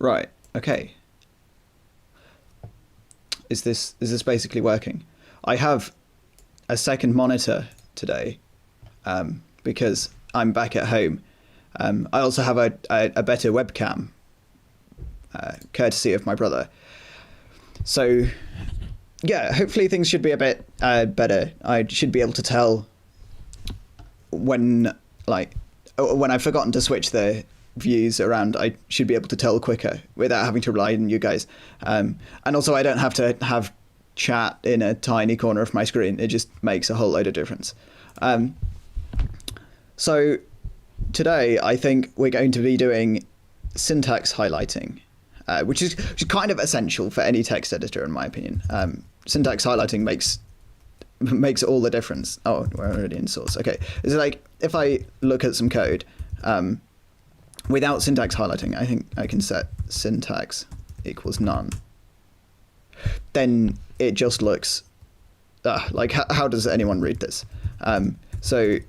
Right. Okay. Is this basically working? I have a second monitor today because I'm back at home. I also have a better webcam, courtesy of my brother. So, yeah, hopefully things should be a bit better. I should be able to tell when I've forgotten to switch the views around. I should be able to tell quicker without having to rely on you guys. And also I don't have to have chat in a tiny corner of my screen. It just makes a whole load of difference. So today I think we're going to be doing syntax highlighting, which is kind of essential for any text editor in my opinion. Syntax highlighting makes all the difference. Oh, we're already in source. Okay, it's like if I look at some code without syntax highlighting, I think I can set syntax equals none. Then it just looks like how does anyone read this? So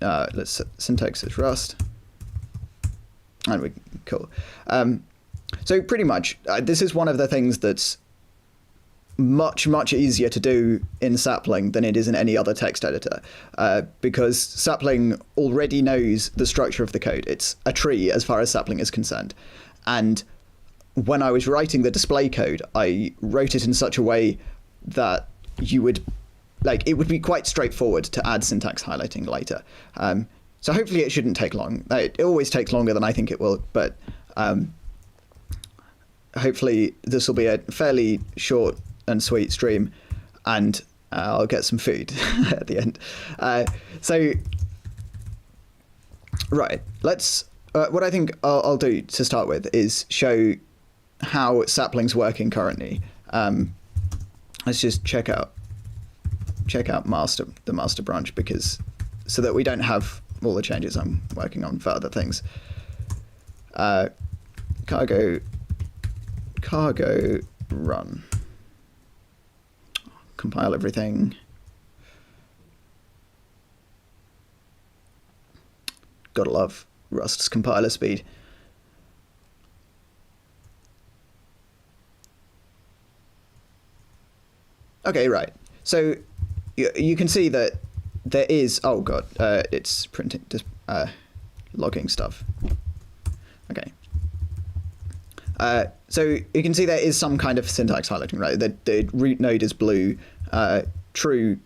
let's set syntax as Rust, and cool. So pretty much this is one of the things that's much easier to do in Sapling than it is in any other text editor, because Sapling already knows the structure of the code. It's a tree as far as Sapling is concerned, and when I was writing the display code, I wrote it in such a way that you would it would be quite straightforward to add syntax highlighting later. So hopefully it shouldn't take long. It always takes longer than I think it will, but hopefully this will be a fairly short and sweet stream, and I'll get some food at the end. So right, let's what I think I'll do to start with is show how Sapling's working currently. Let's just check out the master branch, because so that we don't have all the changes I'm working on for other things. Cargo run. Compile everything. Gotta love Rust's compiler speed. Okay, right. So you can see that there is, oh god, it's printing, just logging stuff. Okay. So you can see there is some kind of syntax highlighting, right? The root node is blue, true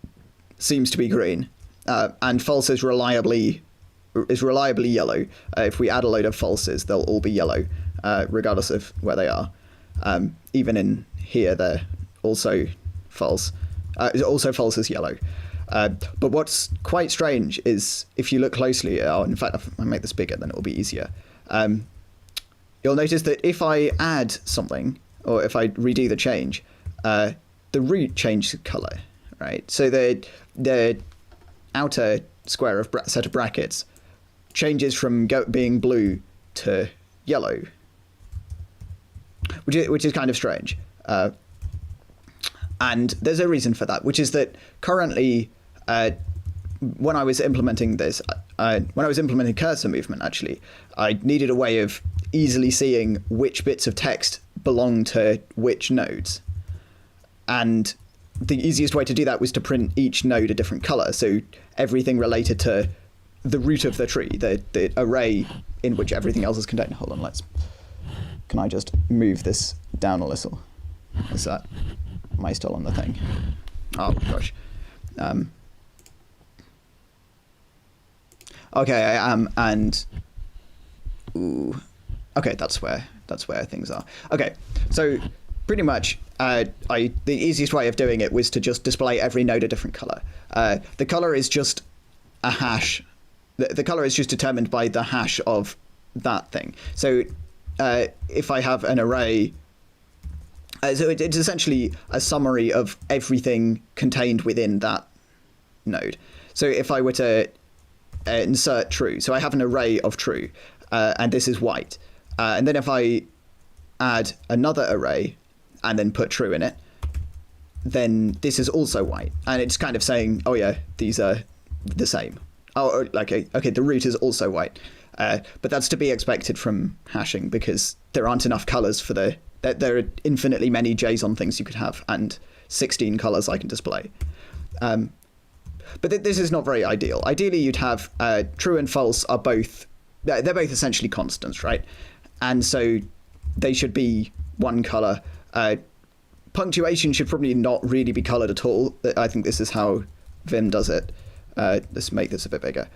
seems to be green, and false is reliably yellow. If we add a load of falses, they'll all be yellow, regardless of where they are. Even in here, they're also false. Also false is yellow. But what's quite strange is if you look closely, in fact, if I make this bigger, then it will be easier. You'll notice that if I add something, or if I redo the change, the root changed color, right? So the outer square of set of brackets changes from being blue to yellow, which is kind of strange. And there's a reason for that, which is that currently, when I was implementing this, when I was implementing cursor movement, actually, I needed a way of easily seeing which bits of text belong to which nodes. And the easiest way to do that was to print each node a different color. So everything related to the root of the tree, the array in which everything else is contained. Hold on, can I just move this down a little? Is that, am I still on the thing? Oh gosh. Okay, I am, and ooh, okay, that's where things are. Okay, so pretty much, the easiest way of doing it was to just display every node a different color. The color is just a hash. The color is just determined by the hash of that thing. So if I have an array, so it's essentially a summary of everything contained within that node. So if I were to insert true, so I have an array of true, and this is white. And then if I add another array and then put true in it, then this is also white. And it's kind of saying, oh yeah, these are the same. Oh, okay, the root is also white. But that's to be expected from hashing because there aren't enough colors for there are infinitely many JSON things you could have and 16 colors I can display. But this is not very ideal. Ideally, you'd have true and false are both, they're both essentially constants, right? And so they should be one color. Punctuation should probably not really be colored at all. I think this is how Vim does it. Let's make this a bit bigger.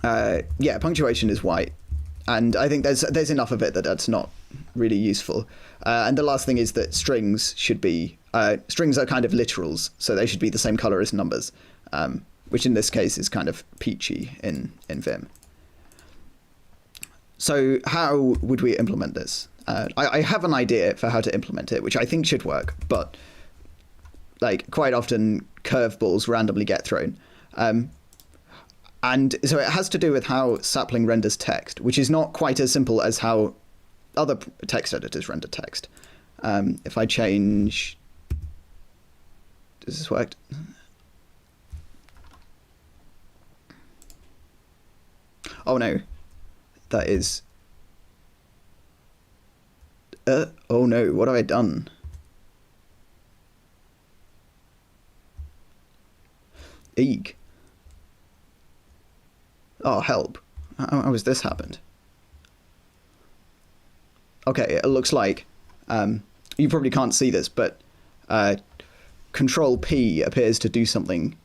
Yeah, punctuation is white. And I think there's enough of it that's not really useful. And the last thing is that strings should be, strings are kind of literals, so they should be the same color as numbers, which in this case is kind of peachy in Vim. So how would we implement this? I have an idea for how to implement it, which I think should work, but like quite often curveballs randomly get thrown. And so it has to do with how Sapling renders text, which is not quite as simple as how other text editors render text. If I change... Does this work? Oh no. That is... oh no, what have I done? Eek. Oh, help. How has this happened? Okay, it looks like, you probably can't see this, but Control P appears to do something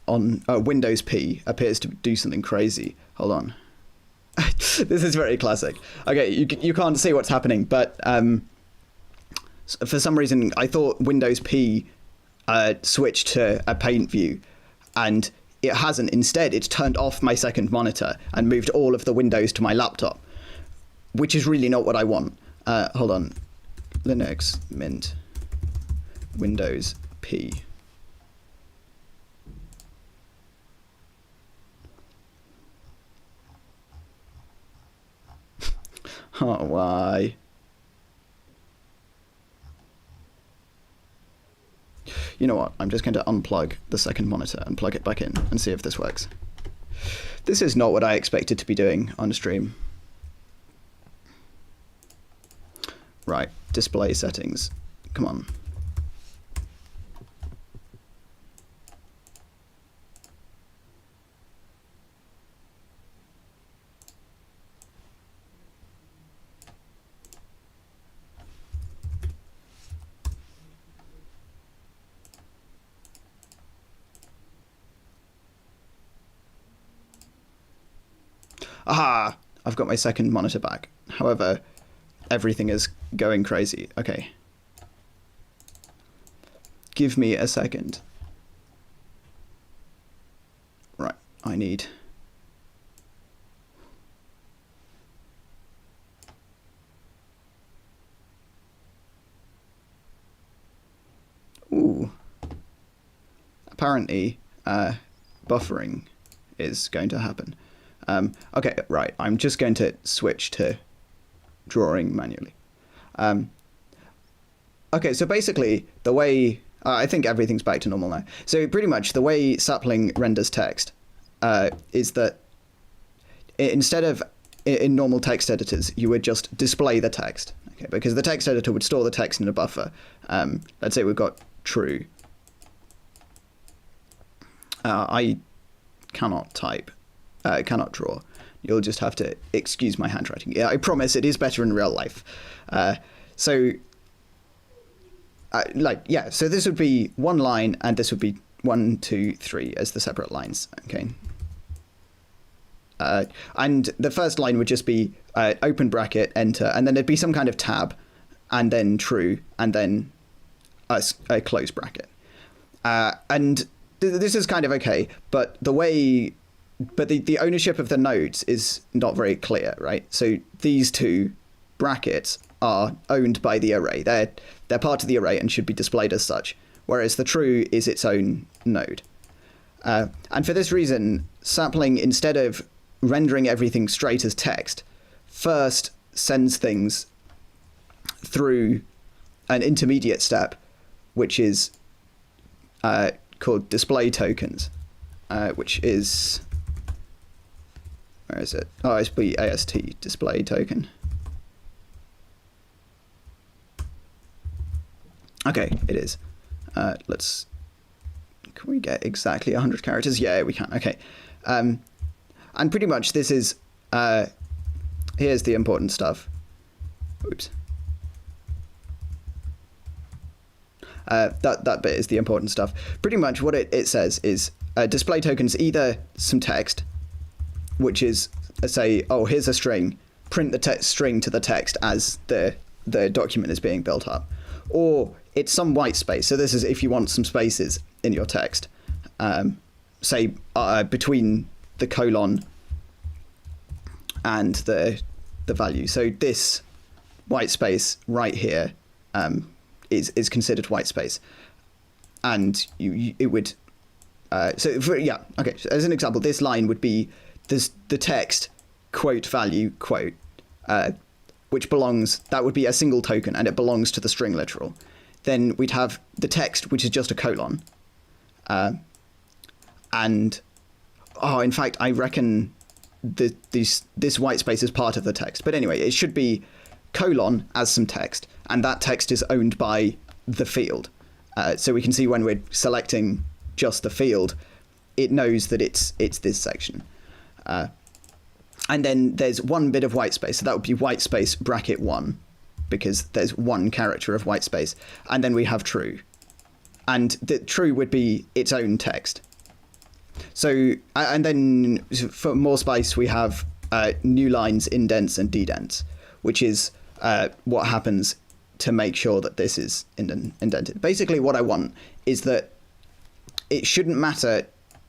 on, Windows P appears to do something crazy. Hold on. This is very classic. Okay, you can't see what's happening, but for some reason I thought Windows P switched to a paint view, and it hasn't. Instead, it's turned off my second monitor and moved all of the windows to my laptop, which is really not what I want. Hold on. Linux Mint Windows P. Oh, why? You know what? I'm just going to unplug the second monitor and plug it back in and see if this works. This is not what I expected to be doing on stream. Right, display settings. Come on. Aha! I've got my second monitor back. However, everything is going crazy. Okay. Give me a second. Right, I need... Ooh. Apparently, buffering is going to happen. Okay, right, I'm just going to switch to drawing manually. Okay, so basically the way, I think everything's back to normal now. So pretty much the way Sapling renders text is that instead of in normal text editors, you would just display the text, okay, because the text editor would store the text in a buffer. Let's say we've got true. I cannot type. Cannot draw. You'll just have to excuse my handwriting. Yeah, I promise it is better in real life. So this would be one line, and this would be 1, 2, 3 as the separate lines. Okay. And the first line would just be open bracket, enter, and then there'd be some kind of tab, and then true, and then a close bracket. And this is kind of okay, but the ownership of the nodes is not very clear, right? So these two brackets are owned by the array. They're part of the array and should be displayed as such, whereas the true is its own node. And for this reason, Sapling, instead of rendering everything straight as text, first sends things through an intermediate step, which is called DisplayTokens, which is Where is it? Oh, it's AST display token. Okay, it is. Let's. Can we get exactly 100 characters? Yeah, we can. Okay. And pretty much this is. Here's the important stuff. Oops. That bit is the important stuff. Pretty much what it says is display tokens either some text, which is say, oh, here's a string, print the string to the text as the document is being built up, or it's some white space. So this is if you want some spaces in your text, say between the colon and the value. So this white space right here is considered white space, and it would. So as an example, this line would be the text quote value quote, which belongs, that would be a single token and it belongs to the string literal. Then we'd have the text, which is just a colon. And in fact, I reckon this white space is part of the text. But anyway, it should be colon as some text, and that text is owned by the field. So we can see when we're selecting just the field, it knows that it's this section. And then there's one bit of white space, so that would be white space bracket 1, because there's one character of white space. And then we have true. And the true would be its own text. So, and then for more spice, we have new lines, indents, and dedents, which is what happens to make sure that this is indented. Basically, what I want is that it shouldn't matter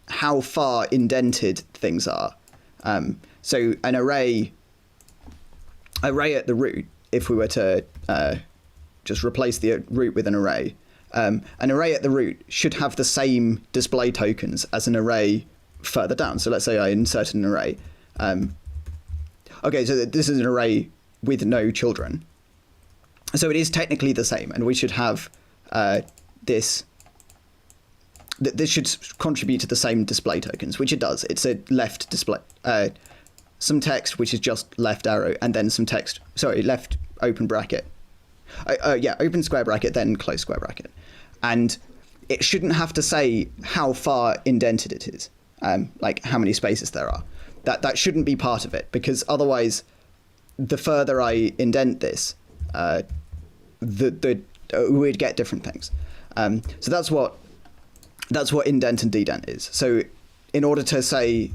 how far indented things are. So an array at the root, if we were to just replace the root with an array at the root should have the same display tokens as an array further down. So let's say I inserted an array. Okay, so this is an array with no children. So it is technically the same, and we should have this should contribute to the same display tokens, which it does. It's a left display, some text, which is just left arrow, and then some text, sorry, left open bracket. Open square bracket, then close square bracket. And it shouldn't have to say how far indented it is, like how many spaces there are. That shouldn't be part of it, because otherwise, the further I indent this, we'd get different things. So that's what indent and dedent is. So in order to say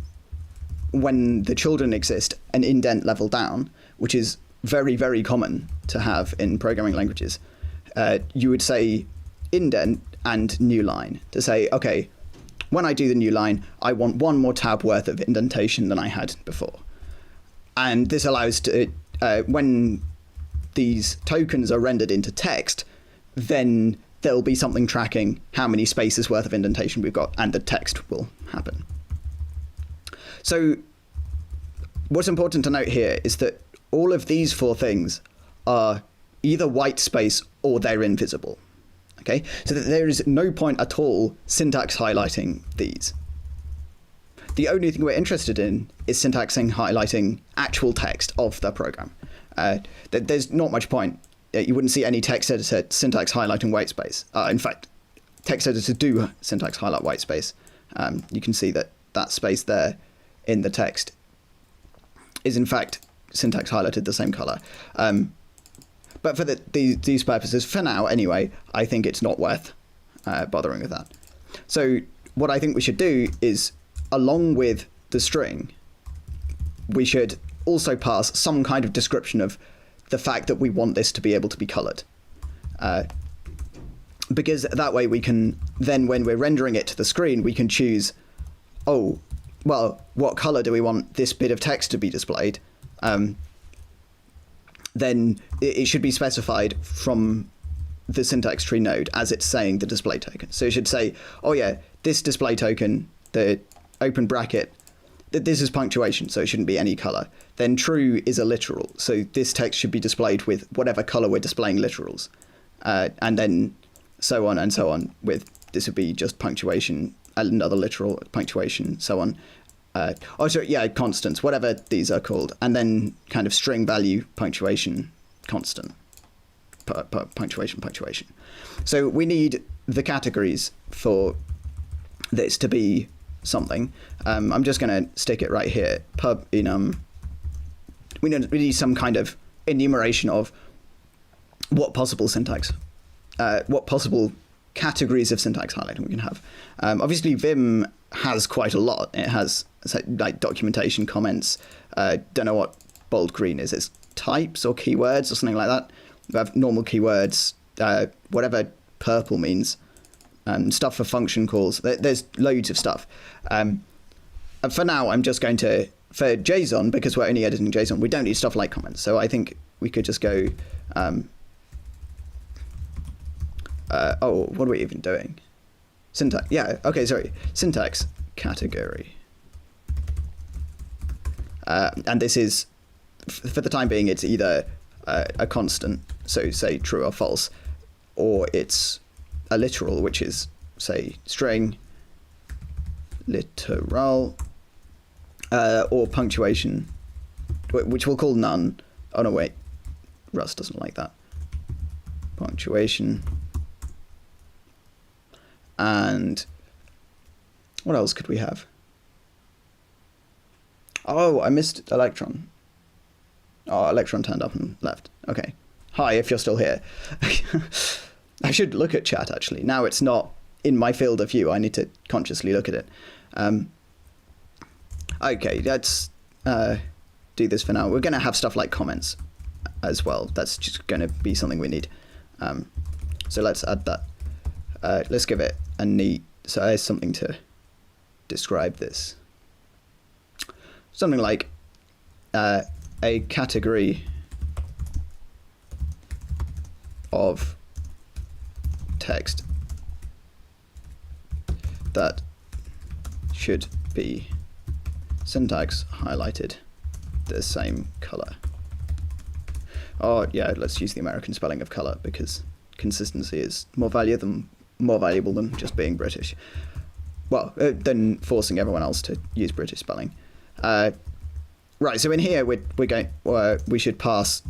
when the children exist, an indent level down, which is very, very common to have in programming languages, you would say indent and new line to say, okay, when I do the new line, I want one more tab worth of indentation than I had before. And this allows to, when these tokens are rendered into text, then there'll be something tracking how many spaces worth of indentation we've got, and the text will happen. So what's important to note here is that all of these four things are either white space or they're invisible. Okay, so that there is no point at all syntax highlighting these. The only thing we're interested in is syntaxing highlighting actual text of the program. There's not much point. You wouldn't see any text editor syntax highlighting white space. In fact, text editors do syntax highlight white space. You can see that space there in the text is in fact syntax highlighted the same color. But for these purposes, for now anyway, I think it's not worth bothering with that. So what I think we should do is, along with the string, we should also pass some kind of description of the fact that we want this to be able to be colored. Because that way we can then, when we're rendering it to the screen, we can choose, oh, well, what color do we want this bit of text to be displayed? Then it should be specified from the syntax tree node as it's saying the display token. So it should say, oh yeah, this display token, the open bracket, this is punctuation, so it shouldn't be any color. Then true is a literal, so this text should be displayed with whatever color we're displaying literals. And then so on and so on with, this would be just punctuation, another literal, punctuation, so on. oh, sorry, yeah, constants, whatever these are called, and then kind of string value, punctuation, constant, punctuation. So we need the categories for this to be something. I'm just going to stick it right here. Pub enum. We need some kind of enumeration of what possible syntax, what possible categories of syntax highlighting we can have. Obviously, Vim has quite a lot. It has like documentation, comments. Don't know what bold green is. It's types or keywords or something like that. We have normal keywords, whatever purple means, stuff for function calls. There's loads of stuff. For now, I'm just going to, for JSON, because we're only editing JSON, we don't need stuff like comments. So I think we could just go, oh, what are we even doing? Syntax, yeah, okay, sorry. Syntax category. And this is, for the time being, it's either a constant, so say true or false, or it's a literal, which is, say, string, literal, or punctuation, which we'll call none. Oh, no, wait. Rust doesn't like that. Punctuation. And what else could we have? Oh, I missed Electron. Oh, Electron turned up and left. Okay. Hi, if you're still here. I should look at chat, actually. Now it's not in my field of view. I need to consciously look at it. Okay, let's do this for now. We're going to have stuff like comments as well. That's just going to be something we need. So let's add that. Let's give it a neat, so there's something to describe this. Something like a category of text that should be syntax highlighted the same color. Oh yeah, let's use the American spelling of color because consistency is more valuable than just being British. Well, than forcing everyone else to use British spelling. Right, so in here we should pass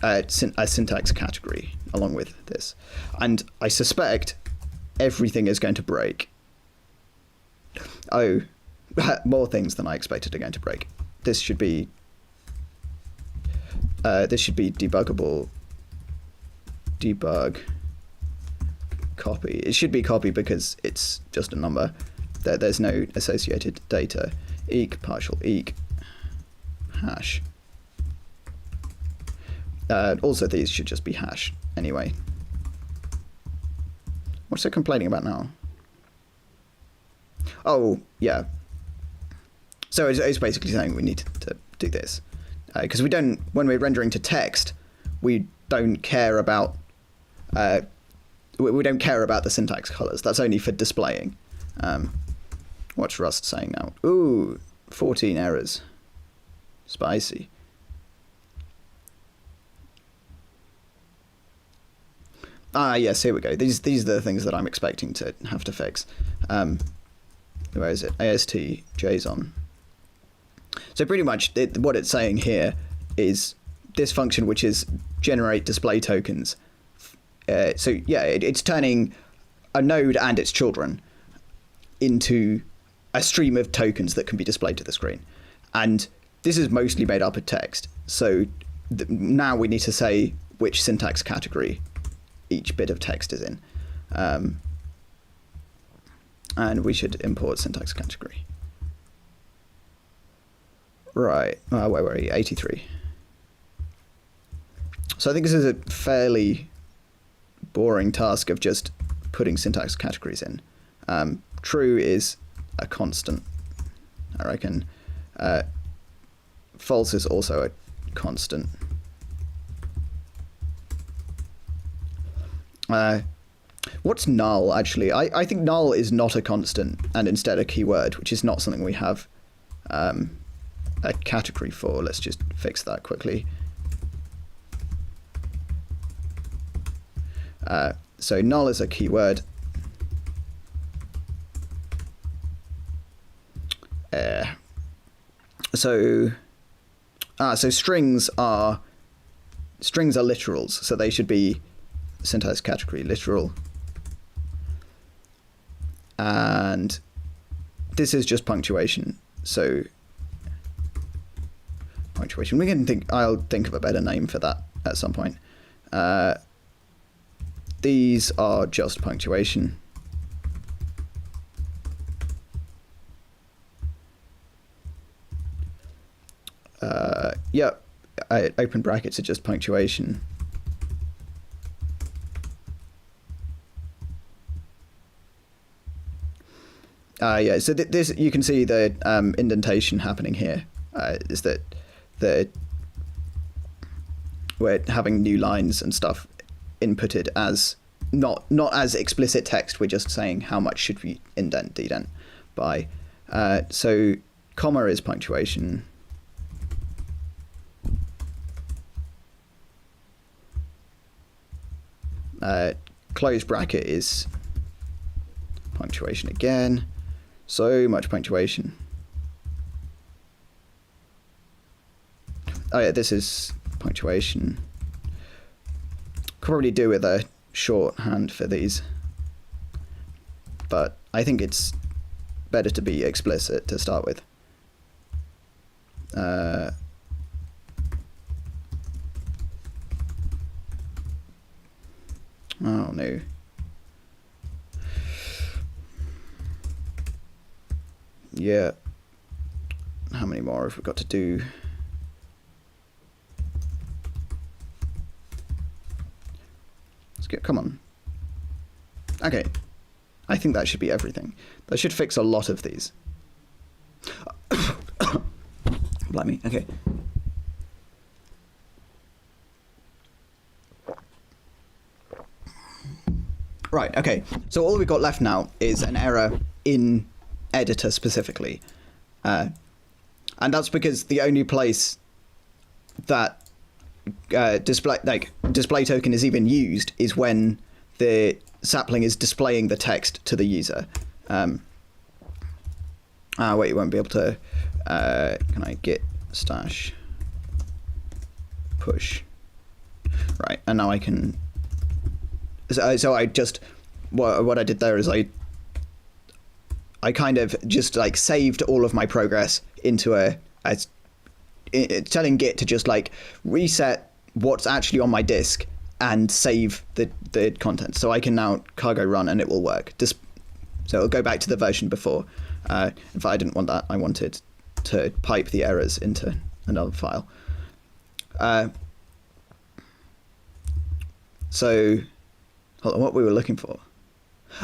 a syntax category along with this, and I suspect everything is going to break. Oh, more things than I expected are going to break. This should be debuggable. Debug copy. It should be copy because it's just a number. There's no associated data. Eq partial eq hash. Also, these should just be hash anyway. What's it complaining about now? Oh, yeah. So it's basically saying we need to do this. Because we don't, when we're rendering to text, we don't care about we don't care about the syntax colors. That's only for displaying. What's Rust saying now? Ooh, 14 errors. Spicy. Ah, yes, here we go. These are the things that I'm expecting to have to fix. Where is it? AST JSON. So pretty much what it's saying here is this function, which is generate display tokens. So yeah, it's turning a node and its children into a stream of tokens that can be displayed to the screen. And this is mostly made up of text. So now we need to say which syntax category each bit of text is in. And we should import syntax category. Right, where were we? 83. So I think this is a fairly boring task of just putting syntax categories in. True is a constant, I reckon. False is also a constant. What's null, actually? I think null is not a constant and instead a keyword, which is not something we have a category for. Let's just fix that quickly. So null is a keyword. So strings are literals, so they should be syntax category literal, and this is just punctuation. So punctuation. I'll think of a better name for that at some point. These are just punctuation. Open brackets are just punctuation. So this, you can see the indentation happening here. Is that we're having new lines and stuff inputted as not as explicit text. We're just saying how much should we indent, dedent by. So comma is punctuation. Close bracket is punctuation again. So much punctuation. Oh yeah, this is punctuation. Could probably do with a shorthand for these, but I think it's better to be explicit to start with. Oh no. Yeah. How many more have we got to do? Let's get, come on. Okay. I think that should be everything. That should fix a lot of these. Blimey, okay. Right, okay. So all we've got left now is an error in editor specifically. And that's because the only place that DisplayToken is even used is when the Sapling is displaying the text to the user. Wait, you won't be able to... can I git stash push? Right, and now I can... So I just... What I did there is I kind of just like saved all of my progress into telling Git to just like reset what's actually on my disk and save the content. So I can now cargo run and it will work. So it'll go back to the version before. If I didn't want that, I wanted to pipe the errors into another file. So hold on, what we were looking for.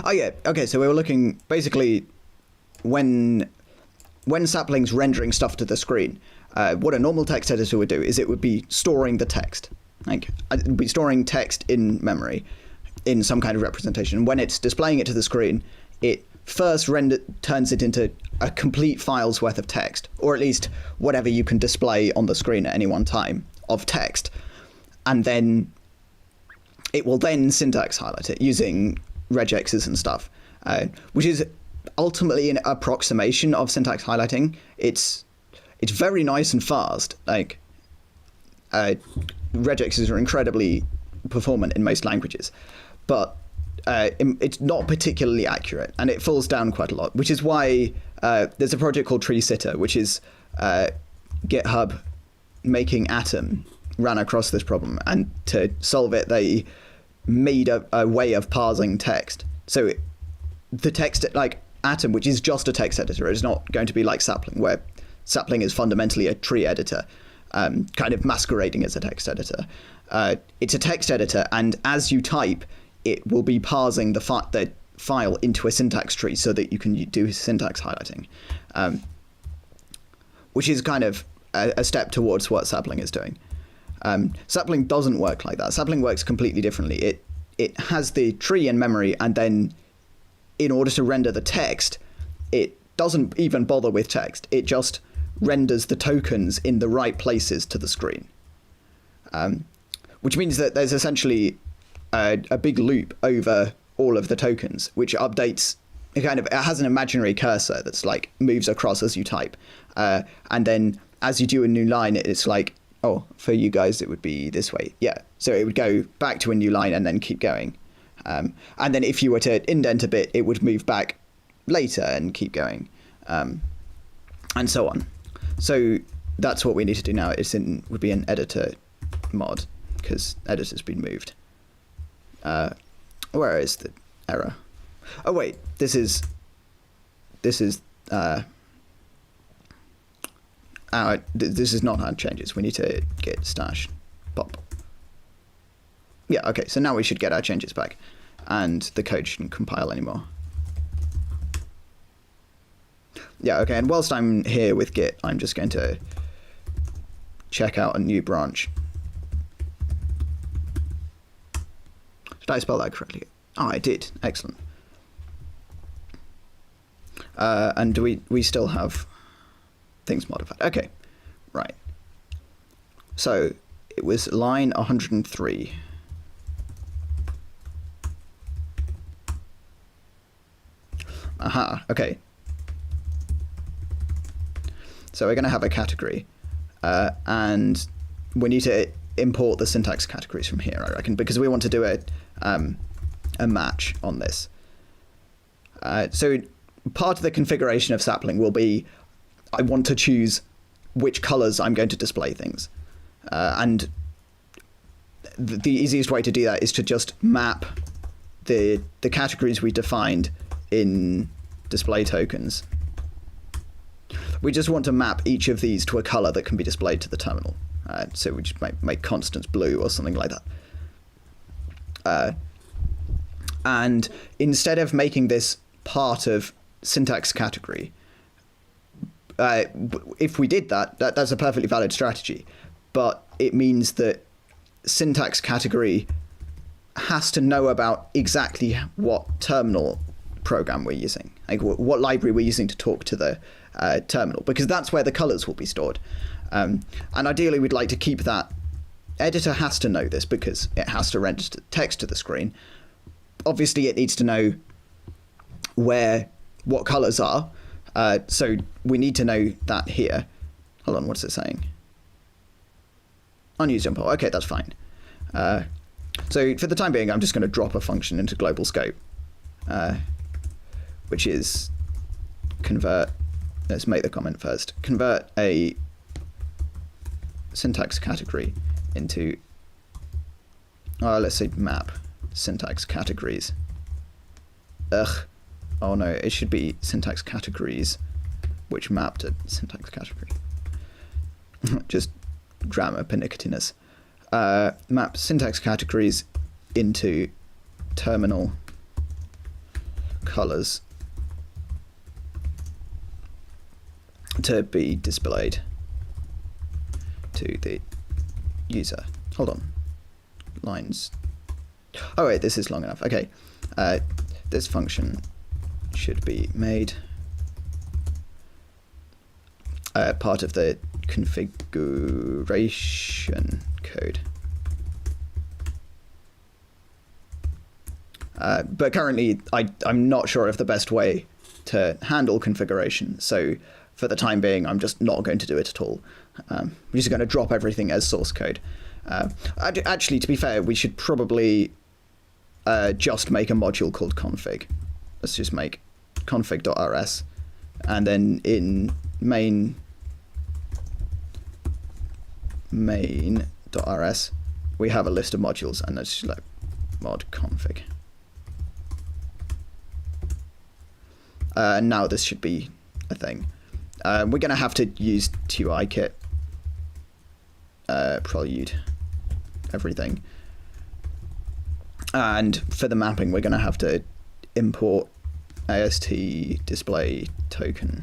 Oh yeah, okay, so we were looking basically when Sapling's rendering stuff to the screen, what a normal text editor would do is it would be storing the text. Like, it would be storing text in memory in some kind of representation. When it's displaying it to the screen, it first turns it into a complete file's worth of text, or at least whatever you can display on the screen at any one time of text. And then it will then syntax highlight it using regexes and stuff, which is ultimately an approximation of syntax highlighting. It's very nice and fast. Like regexes are incredibly performant in most languages, but it's not particularly accurate, and it falls down quite a lot, which is why there's a project called Tree Sitter, which is GitHub making Atom ran across this problem, and to solve it they made a way of parsing text. So the text, like Atom, which is just a text editor, is not going to be like Sapling, where Sapling is fundamentally a tree editor, kind of masquerading as a text editor. It's a text editor, and as you type, it will be parsing the file into a syntax tree so that you can do syntax highlighting, which is kind of a step towards what Sapling is doing. Sapling doesn't work like that. Sapling works completely differently. It has the tree in memory, and then in order to render the text, it doesn't even bother with text. It just renders the tokens in the right places to the screen, which means that there's essentially a big loop over all of the tokens, which updates it has an imaginary cursor that's like moves across as you type, and then as you do a new line, it's like, oh, for you guys it would be this way, yeah. So it would go back to a new line and then keep going, and then if you were to indent a bit, it would move back later and keep going, and so on. So that's what we need to do now. Would be an editor mod, because editor's been moved. Where is the error? Oh wait, this is this is not how changes. We need to git stash pop. Yeah, okay, so now we should get our changes back, and the code shouldn't compile anymore. Yeah, okay, and whilst I'm here with git, I'm just going to check out a new branch. Did I spell that correctly? Oh, I did. Excellent. And do we still have things modified? Okay, right. So it was line 103. Aha, okay. So we're going to have a category, and we need to import the syntax categories from here, I reckon, because we want to do a match on this. So part of the configuration of Sapling will be, I want to choose which colors I'm going to display things. And the easiest way to do that is to just map the categories we defined in display tokens. We just want to map each of these to a color that can be displayed to the terminal. So we just make constants blue or something like that. And instead of making this part of syntax category, if we did that's a perfectly valid strategy, but it means that syntax category has to know about exactly what terminal program we're using, like what library we're using to talk to the terminal, because that's where the colors will be stored. And ideally we'd like to keep that. Editor has to know this because it has to render text to the screen. Obviously it needs to know what colors are, so we need to know that here. Hold on, what's it saying? Unused import. Okay, that's fine. So for the time being, I'm just going to drop a function into global scope, which is convert. Let's make the comment first. Convert a syntax category into, let's say map syntax categories. Ugh. Oh no, it should be syntax categories, which map to syntax category. Just grammar pernickettiness. Map syntax categories into terminal colors to be displayed to the user. Hold on. Lines. Oh wait, this is long enough. Okay. This function should be made part of the configuration code. But currently, I'm not sure of the best way to handle configuration. So for the time being, I'm just not going to do it at all. I'm just going to drop everything as source code. Actually, to be fair, we should probably just make a module called config. Let's just make config.rs, and then in main.rs we have a list of modules, and let's just like mod config. Now this should be a thing. We're going to have to use TUIKit, prelude, everything. And for the mapping, we're going to have to import AST display token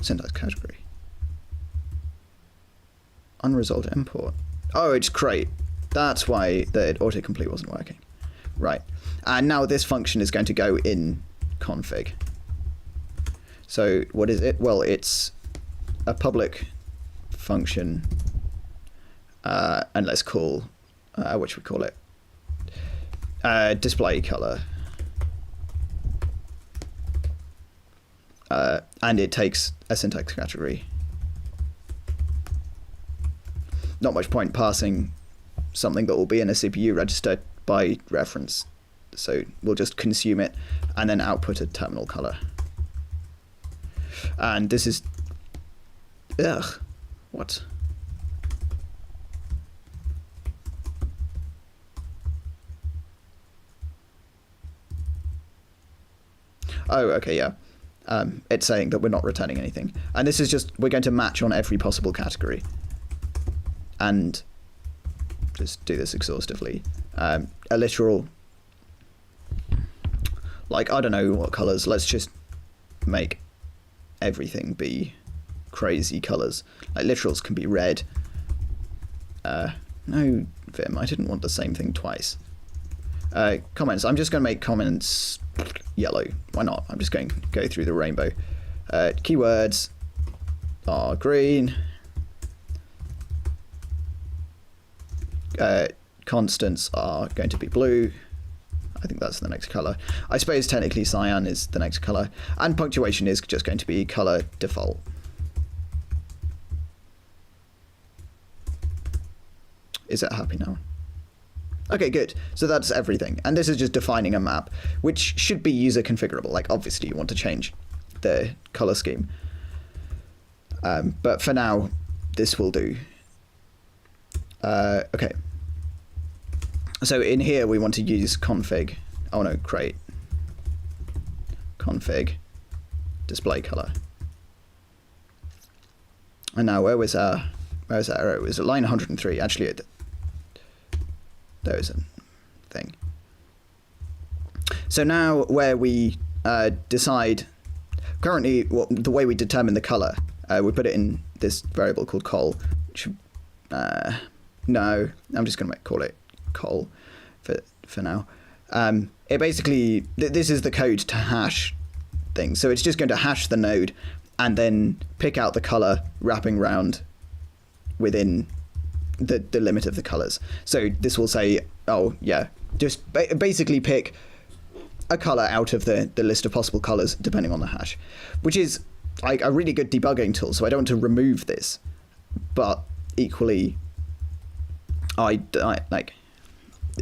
syntax category. Unresolved import. Oh, it's crate. That's why the autocomplete wasn't working. Right. And now this function is going to go in config. So what is it? Well, it's a public function, and let's call, what should we call it? display color. And it takes a syntax category. Not much point passing something that will be in a CPU register by reference. So we'll just consume it and then output a terminal color. And this is... Ugh. What? Oh, okay, yeah. It's saying that we're not returning anything. And this is just, we're going to match on every possible category. And just do this exhaustively. A literal, like, I don't know what colors. Let's just make everything be crazy colors. Like, literals can be red. No, Vim, I didn't want the same thing twice. Comments, I'm just going to make comments yellow. Why not? I'm just going to go through the rainbow. Keywords are green. Constants are going to be blue. I think that's the next color. I suppose technically cyan is the next color. And punctuation is just going to be color default. Is it happy now? Okay, good. So that's everything. And this is just defining a map, which should be user configurable. Like, obviously you want to change the color scheme. But for now, this will do. Okay. So in here, we want to use config. Oh no, create. Config display color. And now where was our arrow? It was at line 103. Actually, there is a thing. So now where we decide, currently the way we determine the color, we put it in this variable called col. No, I'm just going to call it col for now. It basically, this is the code to hash things. So it's just going to hash the node and then pick out the color wrapping around within the limit of the colors. So this will say, oh yeah, just basically pick a color out of the list of possible colors depending on the hash, which is like a really good debugging tool. So I don't want to remove this, but equally, I like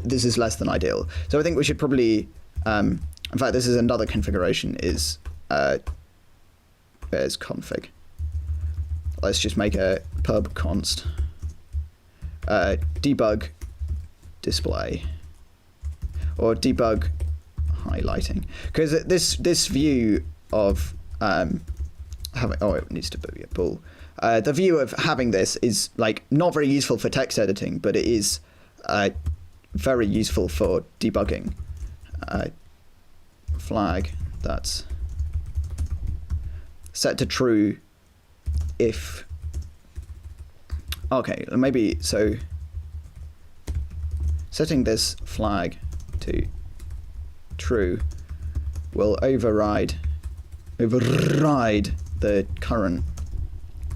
this is less than ideal. So I think we should probably, in fact, this is another configuration is there's config. Let's just make a pub const debug display or debug highlighting, because this view of having, oh, it needs to be a bool. The view of having this is like not very useful for text editing, but it is very useful for debugging. Flag that's set to true if, okay, maybe, so setting this flag to true will override the current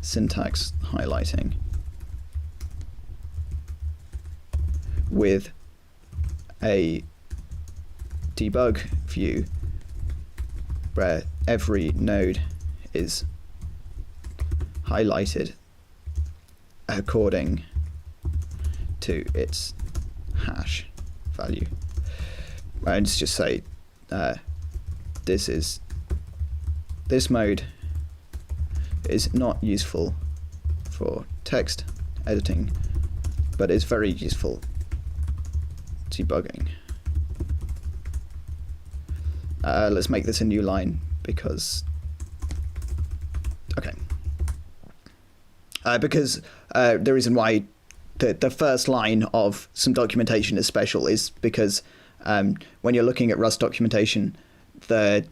syntax highlighting with a debug view where every node is highlighted according to its hash value. And just say this mode is not useful for text editing, but is very useful debugging. Let's make this a new line because, okay. Because the reason why the first line of some documentation is special is because when you're looking at Rust documentation, the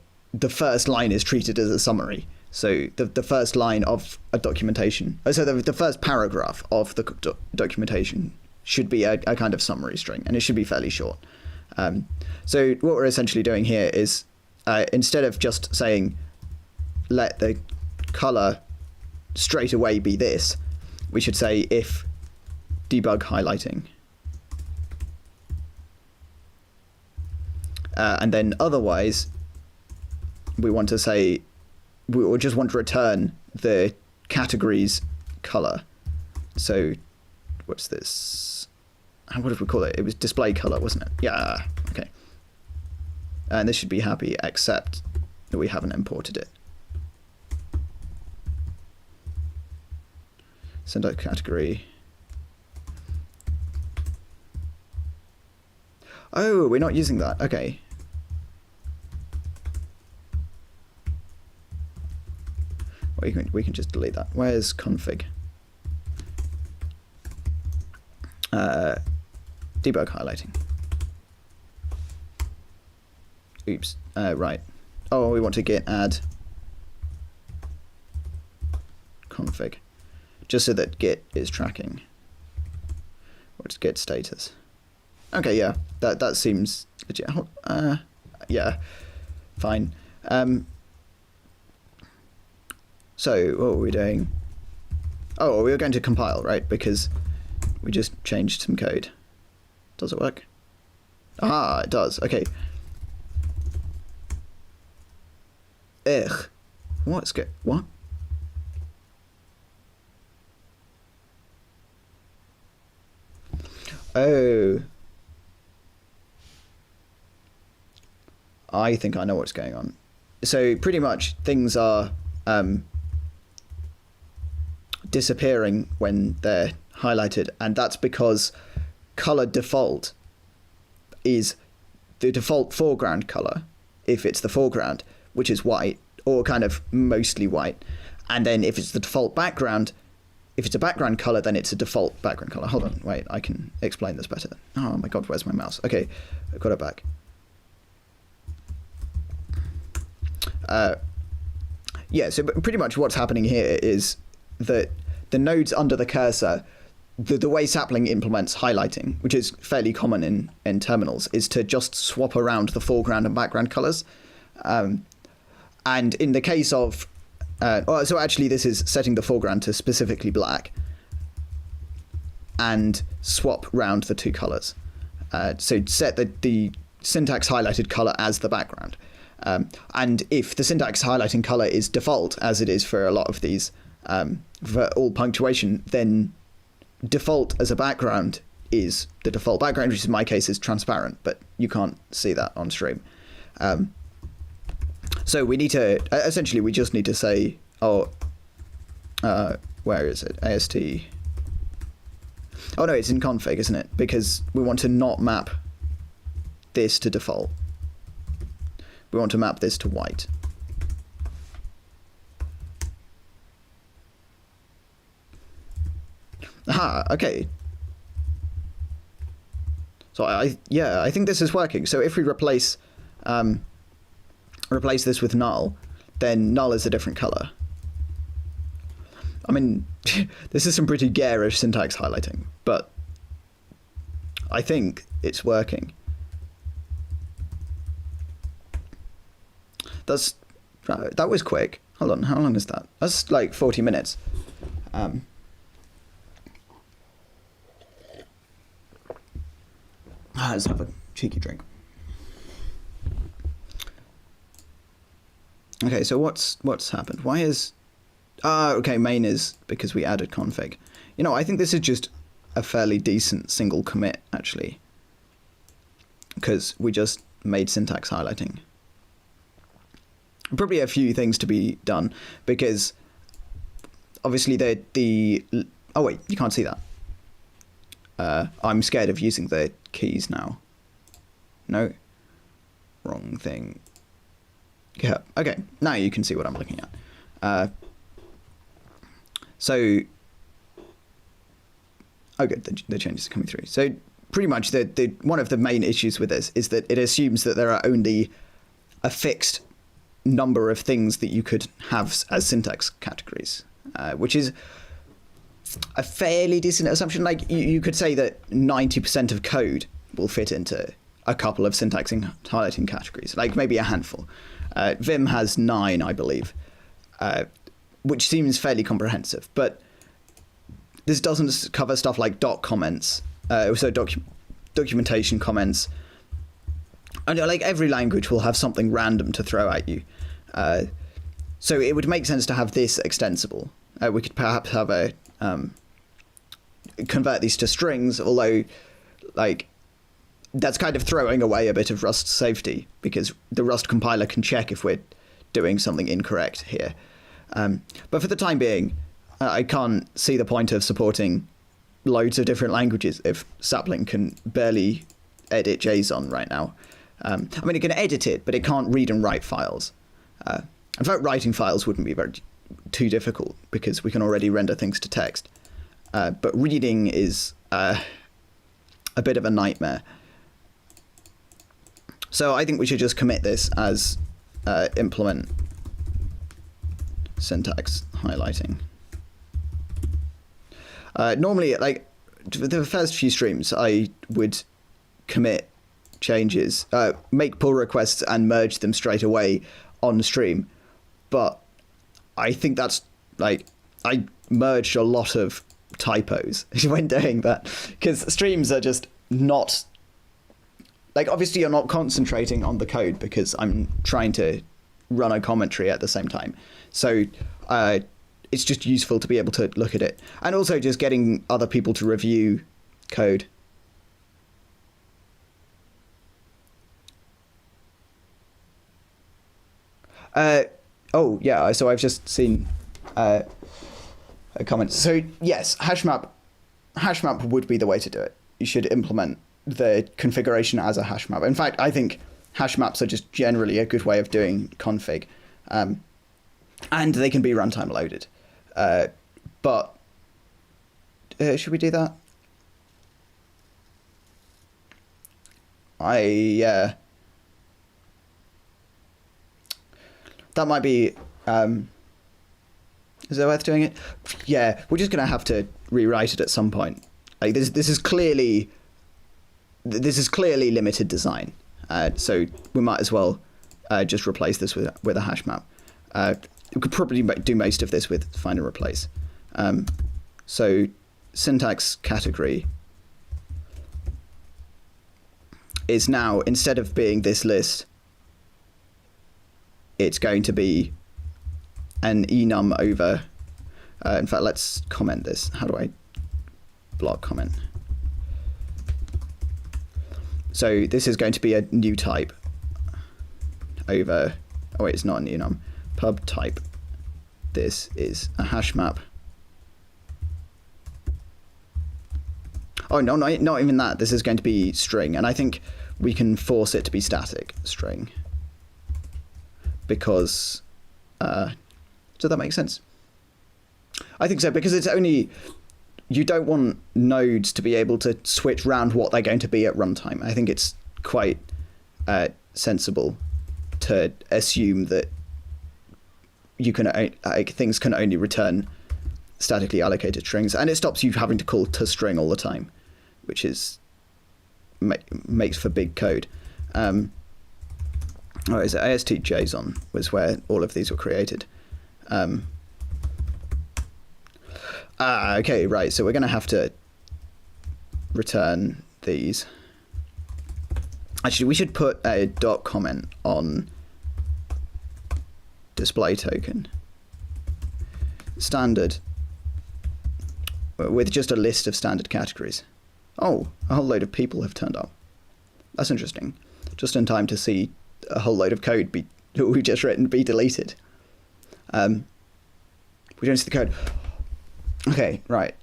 first line is treated as a summary. So the first line of a documentation, so the first paragraph of the documentation should be a kind of summary string, and it should be fairly short. So what we're essentially doing here is instead of just saying let the color straight away be this, we should say if debug highlighting And then otherwise, we want to say, we just want to return the categories color. So what's this? What did we call it? It was display color, wasn't it? Yeah, okay. And this should be happy, except that we haven't imported it. Syntax category. Oh, we're not using that. Okay. We can just delete that. Where's config? Debug highlighting. Oops. Right. Oh, we want to git add config, just so that git is tracking. What's git status? Okay, yeah, that seems legit. Yeah, fine. So what were we doing? Oh, we were going to compile, right? Because we just changed some code. Does it work? Ah, it does. Okay. Ugh. What's good? What? Oh. I think I know what's going on. So pretty much things are disappearing when they're highlighted, and that's because color default is the default foreground color if it's the foreground, which is white or kind of mostly white, and then if it's the default background, if it's a background color, then it's a default background color. Hold on, wait, I can explain this better. Oh my god, where's my mouse? Okay, I've got it back. Yeah, so pretty much what's happening here is that the nodes under the cursor, the way Sapling implements highlighting, which is fairly common in terminals, is to just swap around the foreground and background colors. And in the case of, so actually this is setting the foreground to specifically black and swap round the two colors. So set the syntax highlighted color as the background. And if the syntax highlighting color is default, as it is for a lot of these, for all punctuation, then default as a background is the default background, which in my case is transparent, but you can't see that on stream. So we need to, essentially we just need to say, oh, where is it? AST. Oh no, it's in config, isn't it? Because we want to not map this to default. We want to map this to white. Aha, okay. So I think this is working. So if we replace this with null, then null is a different color. I mean, this is some pretty garish syntax highlighting, but I think it's working. That was quick. Hold on, how long is that? That's like 40 minutes. Let's have a cheeky drink. Okay, so what's happened? Why is... okay, main is because we added config. You know, I think this is just a fairly decent single commit, actually. Because we just made syntax highlighting. Probably a few things to be done, because obviously the oh wait, you can't see that. I'm scared of using the keys now. No, wrong thing. Yeah, okay, now you can see what I'm looking at. So, okay, the changes are coming through. So pretty much the one of the main issues with this is that it assumes that there are only a fixed number of things that you could have as syntax categories, which is a fairly decent assumption. Like you could say that 90% of code will fit into a couple of syntax highlighting categories, like maybe a handful. Vim has 9, I believe, which seems fairly comprehensive, but this doesn't cover stuff like doc comments, also documentation comments, And like every language will have something random to throw at you. So it would make sense to have this extensible. We could perhaps have a convert these to strings, although like that's kind of throwing away a bit of Rust safety, because the Rust compiler can check if we're doing something incorrect here. But for the time being, I can't see the point of supporting loads of different languages if Sapling can barely edit JSON right now. I mean, it can edit it, but it can't read and write files. In fact, writing files wouldn't be too difficult because we can already render things to text. But reading is a bit of a nightmare. So I think we should just commit this as implement syntax highlighting. Normally, like the first few streams, I would commit changes, make pull requests and merge them straight away on stream. But I think that's like, I merged a lot of typos when doing that, because streams are just not, like, obviously you're not concentrating on the code because I'm trying to run a commentary at the same time. So it's just useful to be able to look at it. And also just getting other people to review code. Oh, yeah, so I've just seen a comment. So, yes, hashmap would be the way to do it. You should implement the configuration as a hash map. In fact, I think hash maps are just generally a good way of doing config. And they can be runtime loaded. But should we do that? That might be, is it worth doing it? Yeah, we're just going to have to rewrite it at some point. Like this is clearly limited design. So we might as well just replace this with a hash map. We could probably do most of this with find and replace. So syntax category is now, instead of being this list, it's going to be an enum over. In fact, let's comment this. How do I block comment? So this is going to be a new type over. Oh wait, it's not an enum. Pub type. This is a hash map. Oh no, not even that. This is going to be string, and I think we can force it to be static string. Because, does that make sense? I think so, because it's only, you don't want nodes to be able to switch around what they're going to be at runtime. I think it's quite sensible to assume that you can things can only return statically allocated strings, and it stops you having to call toString all the time, which is makes for big code. Oh, is it AST.json was where all of these were created. Okay, right, so we're going to have to return these. Actually, we should put a dot comment on DisplayToken. Standard, with just a list of standard categories. Oh, a whole load of people have turned up. That's interesting. Just in time to see a whole load of code we've just written be deleted. We don't see the code. Okay, right.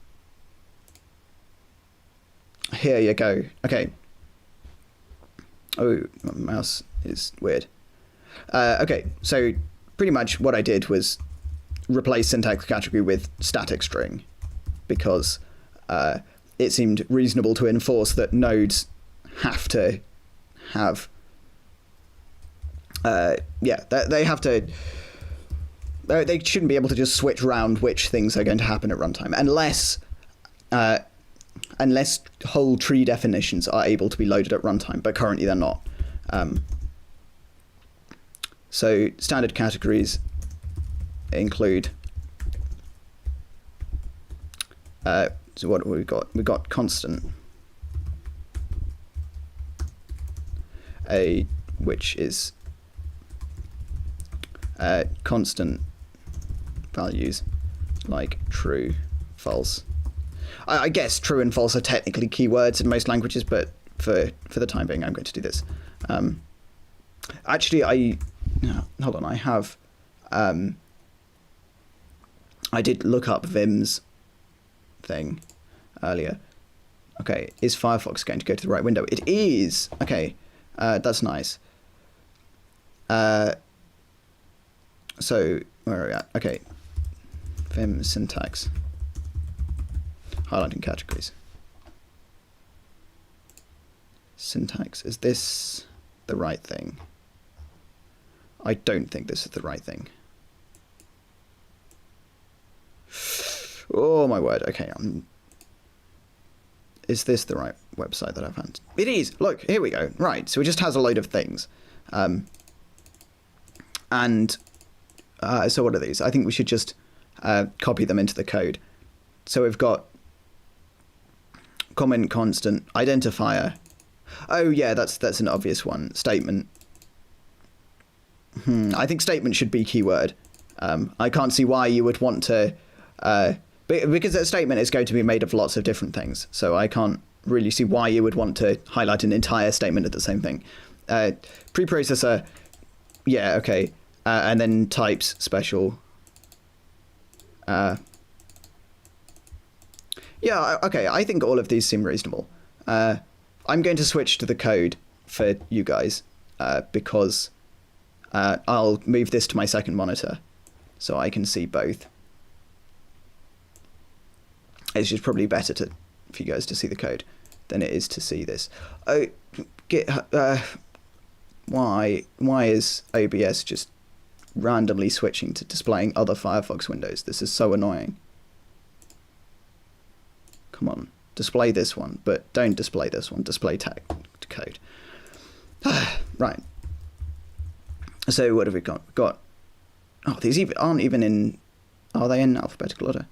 Here you go. Okay. Oh, my mouse is weird. Okay, so pretty much what I did was replace syntax category with static string, because it seemed reasonable to enforce that nodes have to have they have to. They shouldn't be able to just switch around which things are going to happen at runtime, unless whole tree definitions are able to be loaded at runtime, but currently they're not. So standard categories include. So what have we got? We got constant. which is constant values like true, false. I guess true and false are technically keywords in most languages, but for the time being, I'm going to do this. Actually, hold on. I have. I did look up Vim's thing earlier. Okay, is Firefox going to go to the right window? It is. Okay, that's nice. So where are we at? Okay, Vim syntax, highlighting categories. Syntax, is this the right thing? I don't think this is the right thing. Oh my word, okay. Is this the right website that I found? It is! Look, here we go. Right, so it just has a load of things. So what are these? I think we should just copy them into the code. So we've got comment constant, identifier. Oh yeah, that's an obvious one. Statement. I think statement should be keyword. I can't see why you would want to... because a statement is going to be made of lots of different things, so I can't really see why you would want to highlight an entire statement of the same thing. Preprocessor, yeah, okay. And then types, special. Yeah, okay, I think all of these seem reasonable. I'm going to switch to the code for you guys, because I'll move this to my second monitor so I can see both. It's just probably better for you guys to see the code than it is to see this. Oh, why is OBS just randomly switching to displaying other Firefox windows? This is so annoying. Come on, display this one, but don't display this one. Display tag code. Right. So what have we got? We've got. Oh, these aren't even in. Are they in alphabetical order?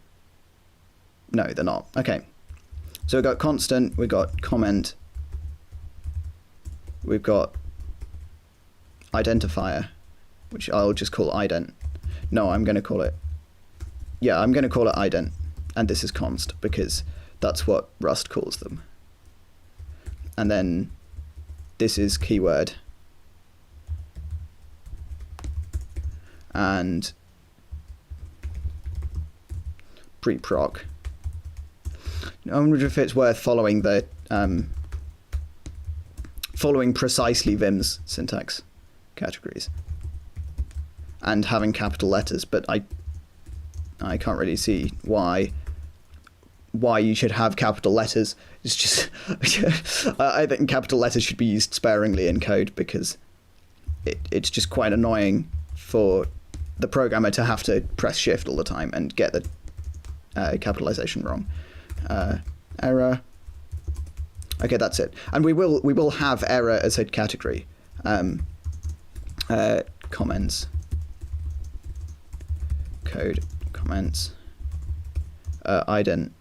No, they're not. Okay. So we've got constant, we've got comment, we've got identifier, which I'll just call ident. No, I'm going to call it... Yeah, I'm going to call it ident, and this is const, because that's what Rust calls them. And then this is keyword. And preproc. I wonder if it's worth following the following precisely Vim's syntax categories and having capital letters, but I can't really see why you should have capital letters. It's just I think capital letters should be used sparingly in code, because it's just quite annoying for the programmer to have to press shift all the time and get the capitalization wrong. Error. Okay, that's it. And we will have error as a category. Comments. Code comments. Ident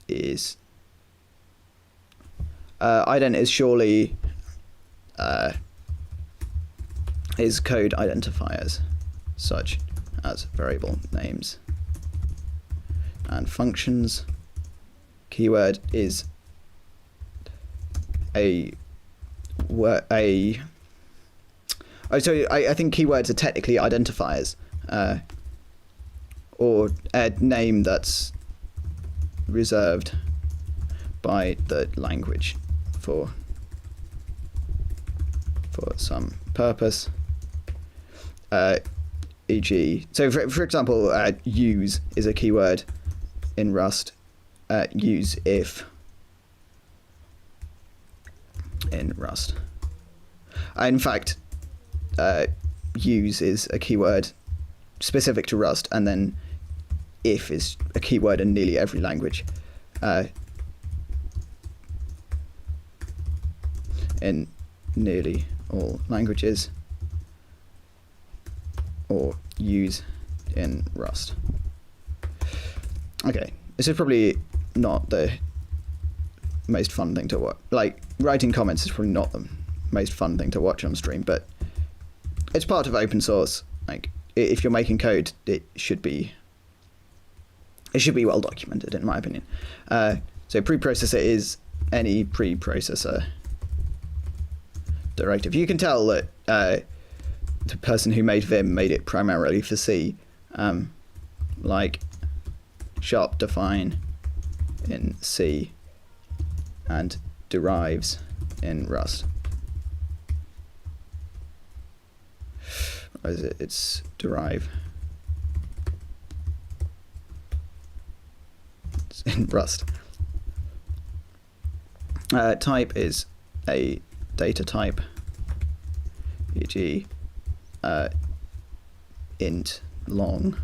is surely is code identifiers such as variable names and functions. Keyword is I think keywords are technically identifiers, or a name that's reserved by the language for some purpose. E.g., so for example, use is a keyword in Rust. Use if in Rust. In fact, use is a keyword specific to Rust, and then if is a keyword in nearly every language. In nearly all languages, or use in Rust. Okay, this is probably not the most fun thing to work. Like, writing comments is probably not the most fun thing to watch on stream, but it's part of open source. Like, if you're making code, it should be well documented, in my opinion. So preprocessor is any preprocessor directive. You can tell that the person who made Vim made it primarily for C, like sharp define in C and derives in Rust. Or is it? It's derive. It's in Rust. Type is a data type, e.g. int long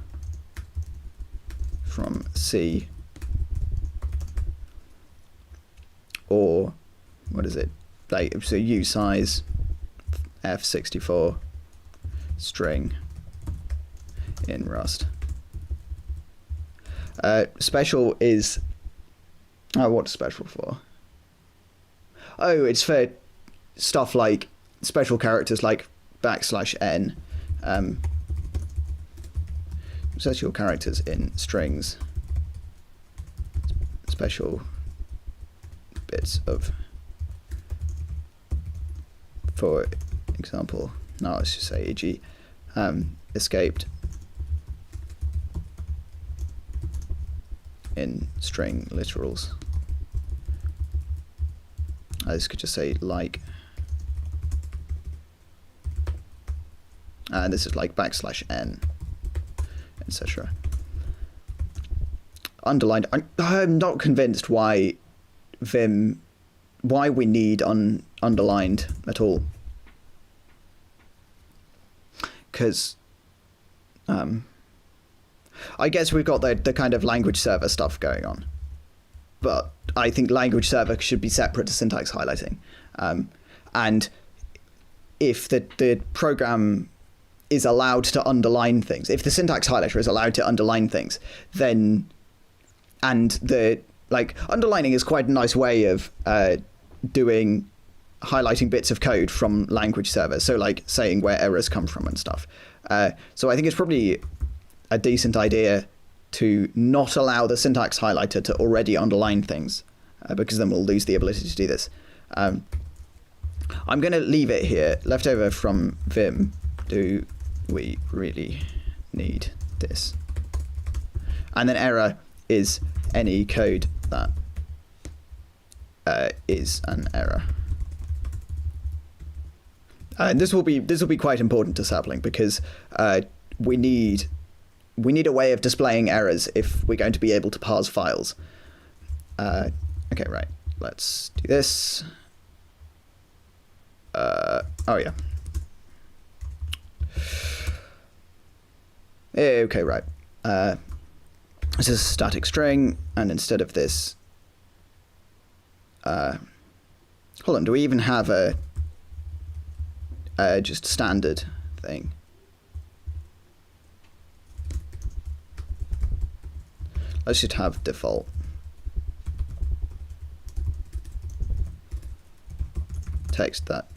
from C, or what is it? Like, so usize f64 string in Rust. Special is what's special for? Oh, it's for stuff like special characters like \n. Special characters in strings. Special bits of, for example, now let's just say e.g. Escaped in string literals. This could just say like, and this is like \n, etc. Underlined. I'm not convinced why we need underlined at all, because I guess we've got the kind of language server stuff going on, but I think language server should be separate to syntax highlighting. And if the program is allowed to underline things, if the syntax highlighter is allowed to underline things, then, and underlining is quite a nice way of doing highlighting bits of code from language servers, so like saying where errors come from and stuff. So I think it's probably a decent idea to not allow the syntax highlighter to already underline things, because then we'll lose the ability to do this. I'm going to leave it here. Leftover from Vim. Do we really need this? And then error is any code that is an error. And this will be quite important to Sapling, because we need a way of displaying errors if we're going to be able to parse files. Okay, right. Let's do this. Oh yeah. Okay, right. This is a static string, and instead of this, hold on. Do we even have a just standard thing? Let's just have default. Text that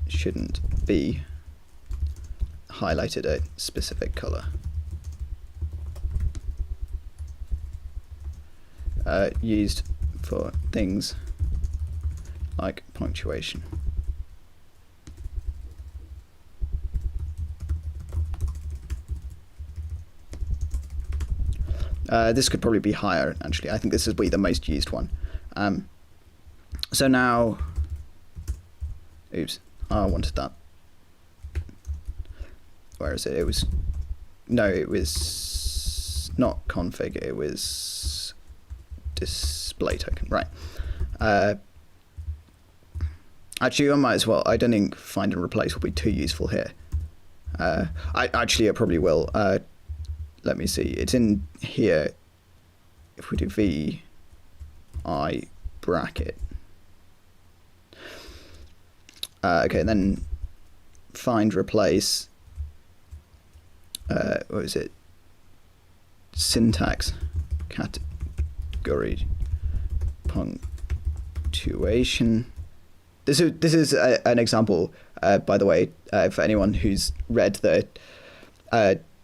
shouldn't be highlighted a specific color. Used for things like punctuation. This could probably be higher, actually. I think this would be the most used one. So now, oops, I wanted that. Where is it? It was not config, it was DisplayToken, right. Actually, I might as well. I don't think find and replace will be too useful here. It probably will. Let me see. It's in here. If we do VI bracket. Okay, then find replace. What is it? Syntax category punctuation This is an example, by the way, for anyone who's read the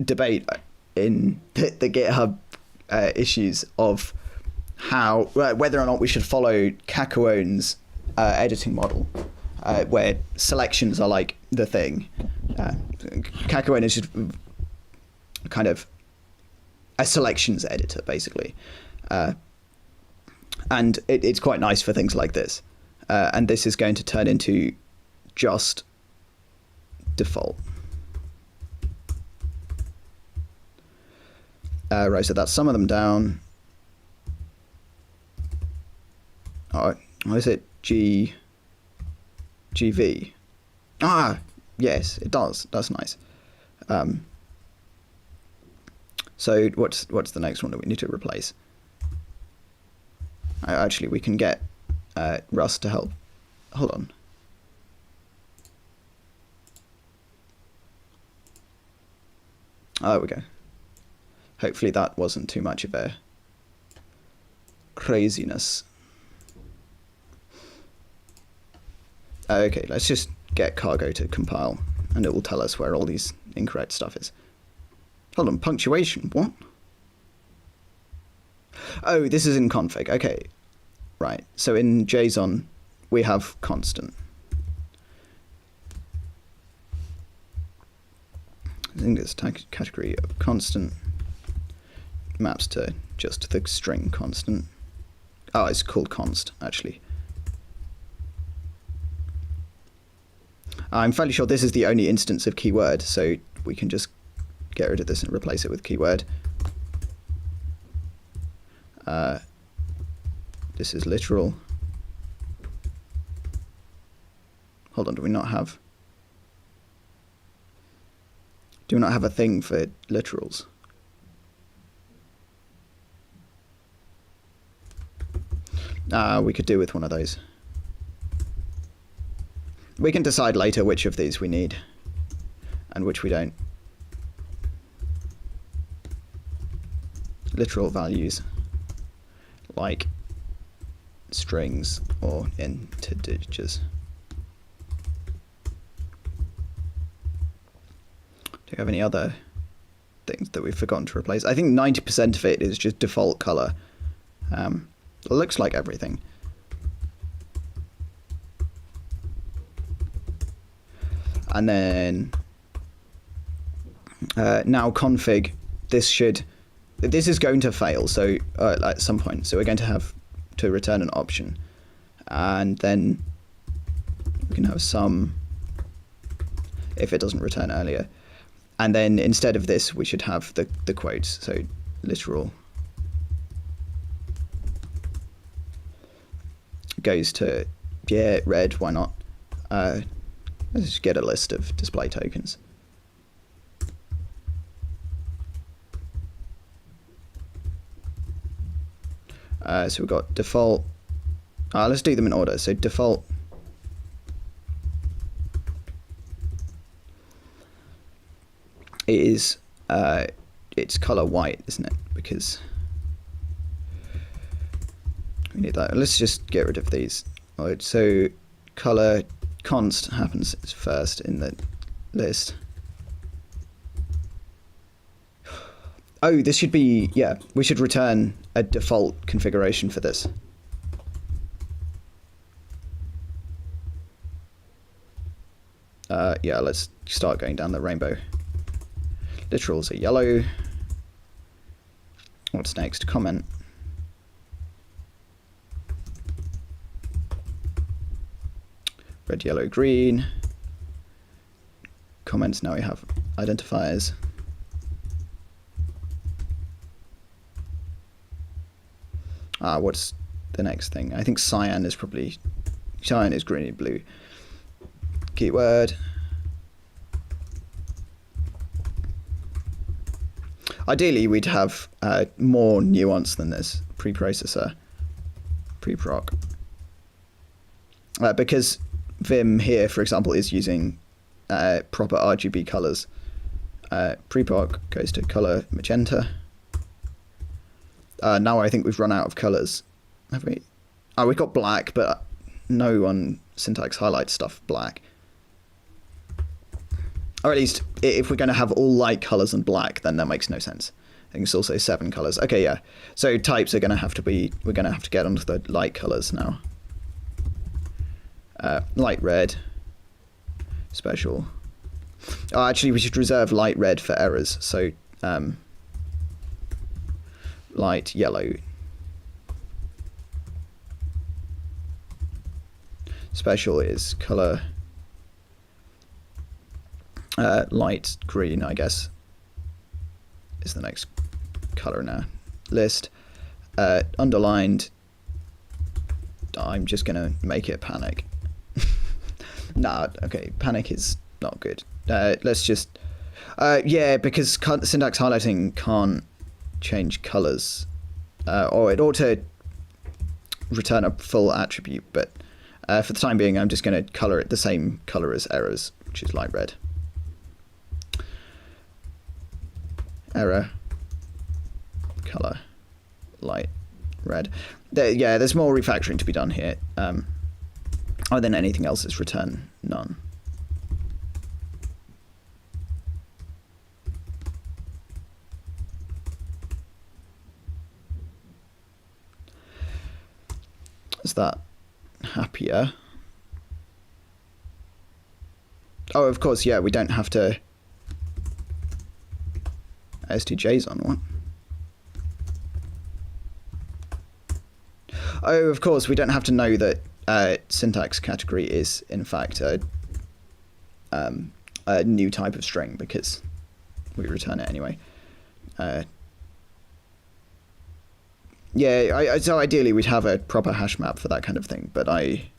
debate in the GitHub issues of how whether or not we should follow Kakuon's editing model, where selections are like the thing. Kakuon is just kind of a selections editor, basically, and it's quite nice for things like this. And this is going to turn into just default. Right, so that's some of them down. Oh, what is it? GV. Ah, yes, it does. That's nice. So what's the next one that we need to replace? Actually, we can get Rust to help. Hold on. Oh, there we go. Hopefully that wasn't too much of a craziness. Okay, let's just get cargo to compile, and it will tell us where all these incorrect stuff is. Hold on, punctuation, what? Oh, this is in config, okay. Right, so in JSON, we have constant. I think this category of constant maps to just the string constant. Oh, it's called const, actually. I'm fairly sure this is the only instance of keyword, so we can just get rid of this and replace it with keyword. This is literal. Hold on, do we not have a thing for literals? We could do with one of those. We can decide later which of these we need and which we don't. Literal values like strings or integers. Do you have any other things that we've forgotten to replace? I think 90% of it is just default color. It looks like everything. And then now config, this is going to fail, so at some point, so we're going to have to return an option, and then we can have some if it doesn't return earlier, and then instead of this we should have the quotes, so literal goes to red, why not? Let's just get a list of display tokens. So we've got default. Let's do them in order. So default is it's color white, isn't it? Because we need that. Let's just get rid of these. All right, so color const happens first in the list. Oh, this should be, yeah, we should return a default configuration for this. Yeah, let's start going down the rainbow. Literals are yellow. What's next? Comment. Red, yellow, green. Comments, now we have identifiers. What's the next thing? I think cyan is green and blue. Keyword. Ideally, we'd have more nuance than this. Preprocessor, preproc. Because Vim here, for example, is using proper RGB colors. Preproc goes to color magenta. Now I think we've run out of colors, have we? Oh, we've got black, but no on syntax highlight stuff black. Or at least, if we're going to have all light colors and black, then that makes no sense. I think it's also 7 colors. Okay, yeah. So types are going to have to be, we're going to have to get onto the light colors now. Light red, special. Oh, actually, we should reserve light red for errors. So, light yellow. Special is color light green, I guess, is the next color in our list. Underlined, I'm just gonna make it panic. Nah, okay, panic is not good. Let's just, yeah, because syntax highlighting can't change colors, or it ought to return a full attribute, but for the time being, I'm just going to color it the same color as errors, which is light red. Error, color, light red. Yeah, there's more refactoring to be done here. Other than anything else, is return none. Is that happier? Oh, of course, yeah, we don't have to... STJs on what? Oh, of course, we don't have to know that syntax category is, in fact, a new type of string, because we return it anyway. Yeah, so ideally we'd have a proper hash map for that kind of thing, but I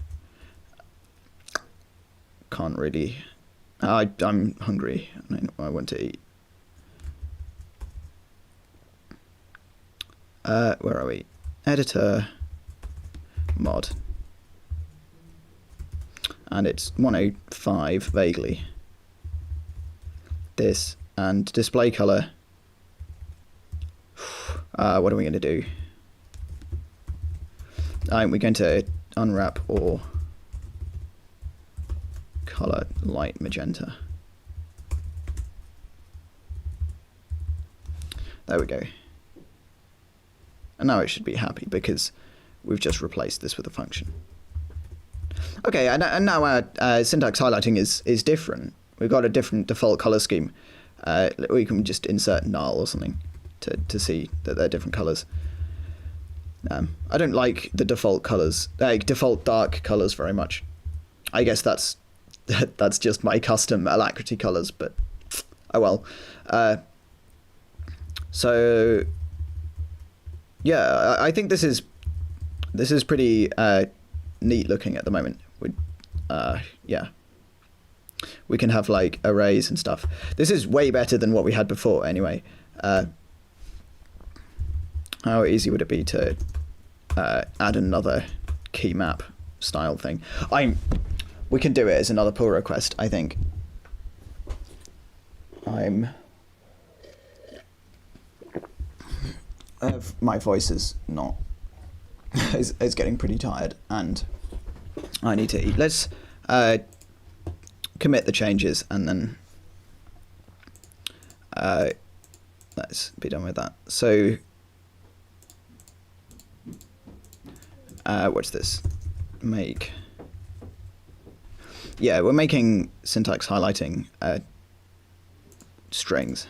can't really... I'm hungry, and I want to eat. Where are we? Editor, mod. And it's 105, vaguely. This, and display color. What are we going to do? We're going to unwrap or color light magenta. There we go. And now it should be happy because we've just replaced this with a function. Okay, and now our syntax highlighting is different. We've got a different default color scheme. We can just insert null or something to see that they're different colors. I don't like the default colors, default dark colors very much. I guess that's just my custom Alacrity colors, but oh well. So yeah, I think this is pretty neat looking at the moment. Yeah, we can have like arrays and stuff. This is way better than what we had before anyway. How easy would it be to add another key map style thing? We can do it as another pull request, I think. My voice is not is getting pretty tired, and I need to eat. Let's commit the changes and then let's be done with that. So what's this? Make. Yeah, we're making syntax highlighting strings.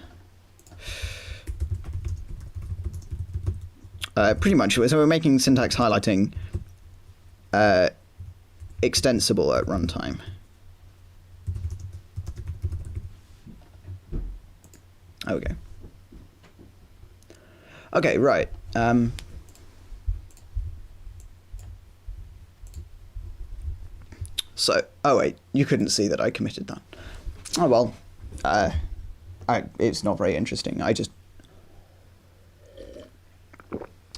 Pretty much. So we're making syntax highlighting extensible at runtime. Okay. Okay, right. So, oh wait, you couldn't see that I committed that. Oh well, it's not very interesting. I just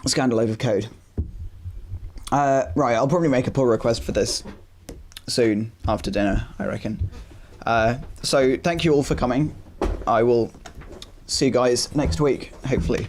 scanned a load of code. Right, I'll probably make a pull request for this soon after dinner, I reckon. So thank you all for coming. I will see you guys next week, hopefully.